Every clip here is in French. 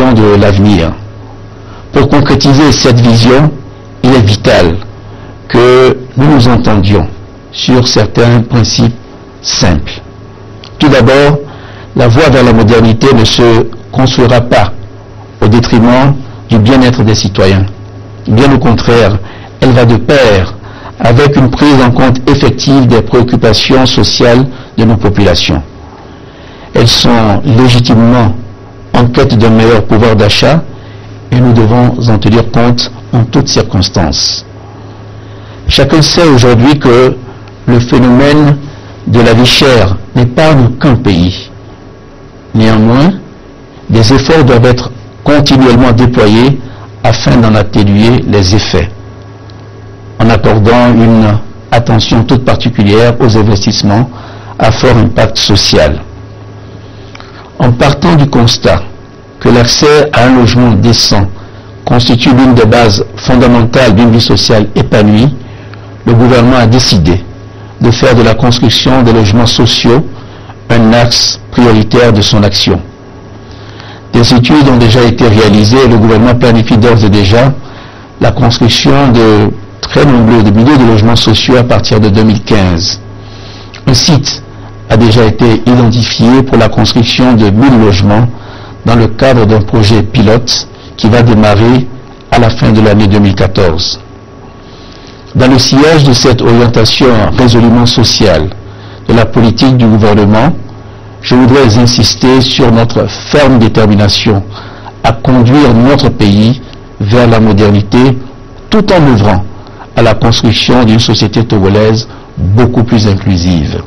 vision de l'avenir. Pour concrétiser cette vision, il est vital que nous nous entendions sur certains principes simples. Tout d'abord, la voie vers la modernité ne se construira pas au détriment du bien-être des citoyens. Bien au contraire, elle va de pair avec une prise en compte effective des préoccupations sociales de nos populations. Elles sont légitimement en quête d'un meilleur pouvoir d'achat et nous devons en tenir compte en toutes circonstances. Chacun sait aujourd'hui que le phénomène de la vie chère n'épargne qu'un pays. Néanmoins, des efforts doivent être continuellement déployés afin d'en atténuer les effets, en accordant une attention toute particulière aux investissements à fort impact social. En partant du constat que l'accès à un logement décent constitue l'une des bases fondamentales d'une vie sociale épanouie, le gouvernement a décidé de faire de la construction des logements sociaux un axe prioritaire de son action. Des études ont déjà été réalisées et le gouvernement planifie d'ores et déjà la construction de très nombreux milliers de logements sociaux à partir de 2015. Un site a déjà été identifié pour la construction de 1000 logements dans le cadre d'un projet pilote qui va démarrer à la fin de l'année 2014. Dans le sillage de cette orientation résolument sociale de la politique du gouvernement, je voudrais insister sur notre ferme détermination à conduire notre pays vers la modernité tout en œuvrant à la construction d'une société togolaise beaucoup plus inclusive.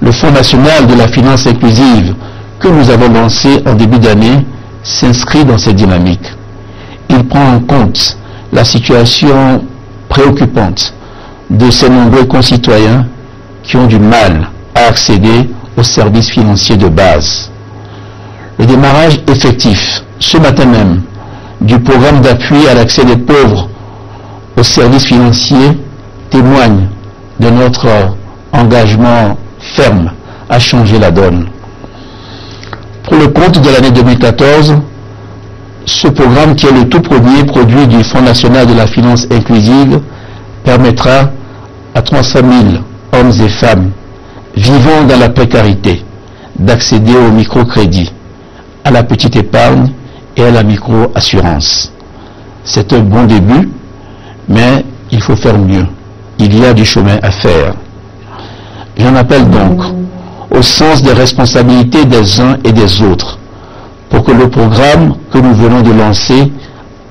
Le Fonds national de la finance inclusive que nous avons lancé en début d'année s'inscrit dans cette dynamique. Il prend en compte la situation préoccupante de ces nombreux concitoyens qui ont du mal à accéder aux services financiers de base. Le démarrage effectif, ce matin même, du programme d'appui à l'accès des pauvres aux services financiers témoigne de notre engagement ferme à changer la donne. Pour le compte de l'année 2014, ce programme, qui est le tout premier produit du Fonds national de la finance inclusive, permettra à 300 000 hommes et femmes vivant dans la précarité d'accéder au microcrédit, à la petite épargne et à la micro-assurance. C'est un bon début, mais il faut faire mieux. Il y a du chemin à faire. J'en appelle donc au sens des responsabilités des uns et des autres pour que le programme que nous venons de lancer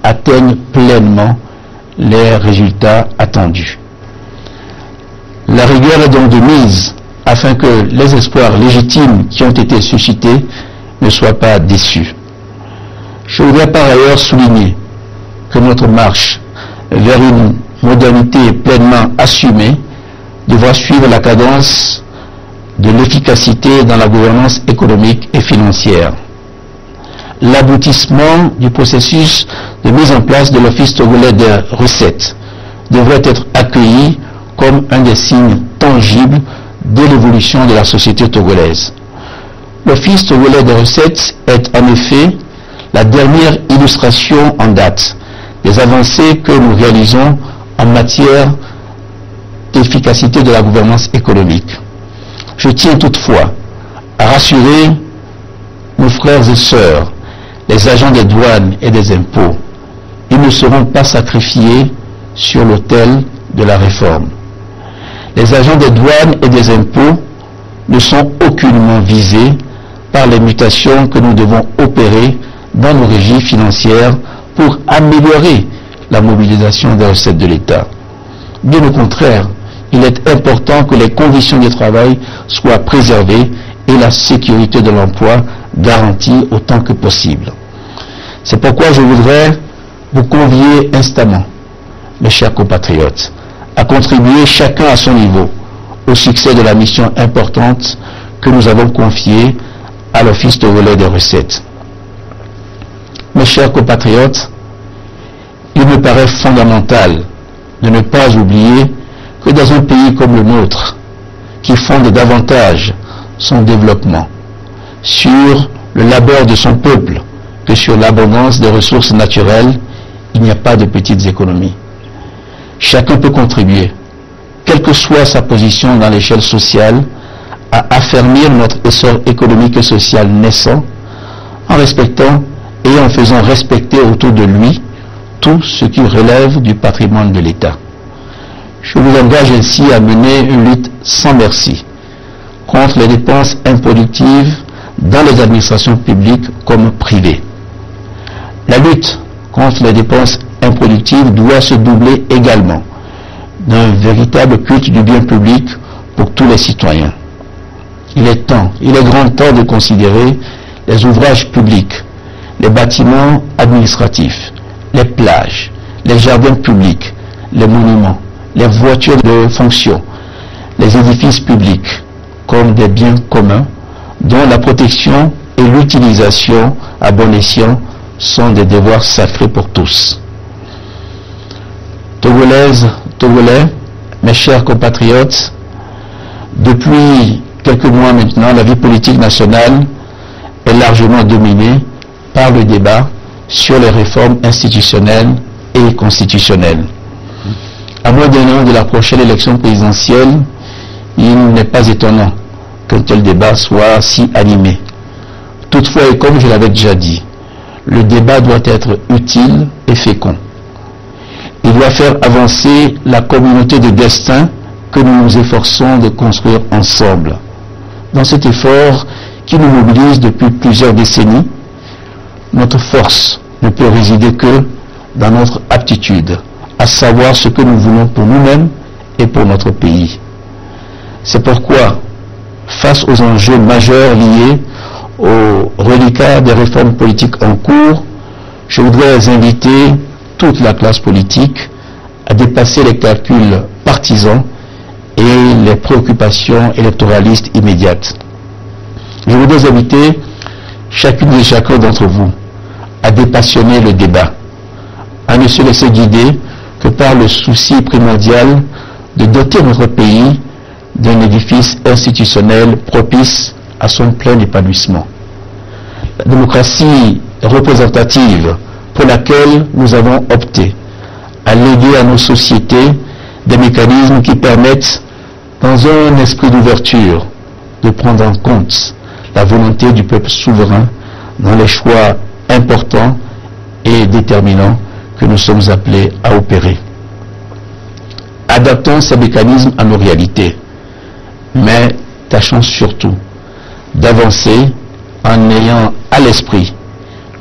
atteigne pleinement les résultats attendus. La rigueur est donc de mise afin que les espoirs légitimes qui ont été suscités ne soient pas déçus. Je voudrais par ailleurs souligner que notre marche vers une modernité pleinement assumée devra suivre la cadence de l'efficacité dans la gouvernance économique et financière. L'aboutissement du processus de mise en place de l'Office togolais des recettes devrait être accueilli comme un des signes tangibles de l'évolution de la société togolaise. L'Office togolais des recettes est en effet la dernière illustration en date des avancées que nous réalisons en matière d'efficacité de la gouvernance économique. Je tiens toutefois à rassurer nos frères et sœurs, les agents des douanes et des impôts. Ils ne seront pas sacrifiés sur l'autel de la réforme. Les agents des douanes et des impôts ne sont aucunement visés par les mutations que nous devons opérer dans nos régies financières pour améliorer la mobilisation des recettes de l'État. Bien au contraire, il est important que les conditions de travail soient préservées et la sécurité de l'emploi garantie autant que possible. C'est pourquoi je voudrais vous convier instamment, mes chers compatriotes, à contribuer chacun à son niveau au succès de la mission importante que nous avons confiée à l'Office togolais des recettes. Mes chers compatriotes, il me paraît fondamental de ne pas oublier que dans un pays comme le nôtre, qui fonde davantage son développement sur le labeur de son peuple que que sur l'abondance des ressources naturelles, il n'y a pas de petites économies. Chacun peut contribuer, quelle que soit sa position dans l'échelle sociale, à affermir notre essor économique et social naissant, en respectant et en faisant respecter autour de lui tout ce qui relève du patrimoine de l'État. Je vous engage ainsi à mener une lutte sans merci contre les dépenses improductives dans les administrations publiques comme privées. La lutte contre les dépenses improductives doit se doubler également d'un véritable culte du bien public pour tous les citoyens. Il est grand temps de considérer les ouvrages publics, les bâtiments administratifs, les plages, les jardins publics, les monuments, les voitures de fonction, les édifices publics comme des biens communs dont la protection et l'utilisation à bon escient sont des devoirs sacrés pour tous. Togolaises, Togolais, mes chers compatriotes, depuis quelques mois maintenant, la vie politique nationale est largement dominée par le débat sur les réformes institutionnelles et constitutionnelles. À moins d'un an de la prochaine élection présidentielle, il n'est pas étonnant qu'un tel débat soit si animé. Toutefois, et comme je l'avais déjà dit, le débat doit être utile et fécond. Il doit faire avancer la communauté de destin que nous nous efforçons de construire ensemble. Dans cet effort qui nous mobilise depuis plusieurs décennies, notre force ne peut résider que dans notre aptitude à savoir ce que nous voulons pour nous-mêmes et pour notre pays. C'est pourquoi, face aux enjeux majeurs liés aux reliquats des réformes politiques en cours, je voudrais inviter toute la classe politique à dépasser les calculs partisans et les préoccupations électoralistes immédiates. Je voudrais inviter chacune et chacun d'entre vous à dépassionner le débat, à ne se laisser guider que par le souci primordial de doter notre pays d'un édifice institutionnel propice à son plein épanouissement. La démocratie représentative pour laquelle nous avons opté à léguer à nos sociétés des mécanismes qui permettent, dans un esprit d'ouverture, de prendre en compte la volonté du peuple souverain dans les choix importants et déterminants que nous sommes appelés à opérer. Adaptons ces mécanismes à nos réalités, mais tâchons surtout d'avancer en ayant à l'esprit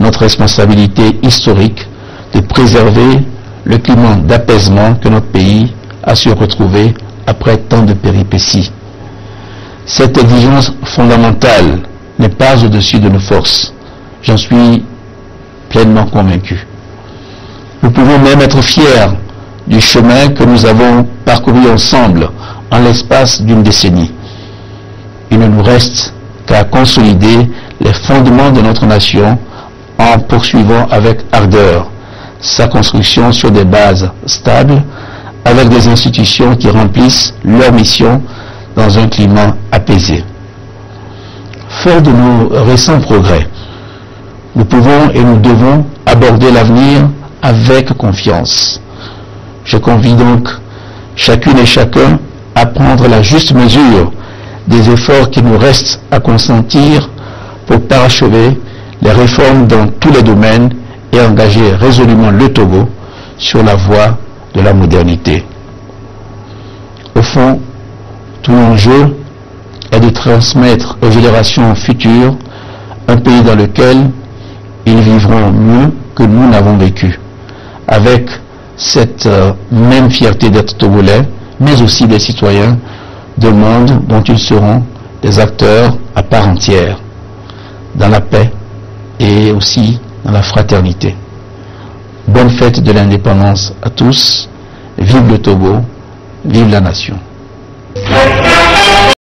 notre responsabilité historique de préserver le climat d'apaisement que notre pays a su retrouver après tant de péripéties. Cette exigence fondamentale n'est pas au-dessus de nos forces. J'en suis pleinement convaincu. Nous pouvons même être fiers du chemin que nous avons parcouru ensemble en l'espace d'une décennie. Il ne nous reste qu'à consolider les fondements de notre nation en poursuivant avec ardeur sa construction sur des bases stables, avec des institutions qui remplissent leur mission dans un climat apaisé. Fort de nos récents progrès, nous pouvons et nous devons aborder l'avenir avec confiance. Je convie donc chacune et chacun à prendre la juste mesure des efforts qui nous restent à consentir pour parachever les réformes dans tous les domaines et engager résolument le Togo sur la voie de la modernité. Au fond, tout l'enjeu est de transmettre aux générations futures un pays dans lequel ils vivront mieux que nous n'avons vécu, avec cette même fierté d'être Togolais, mais aussi des citoyens d'un monde dont ils seront des acteurs à part entière, dans la paix et aussi dans la fraternité. Bonne fête de l'indépendance à tous, vive le Togo, vive la nation.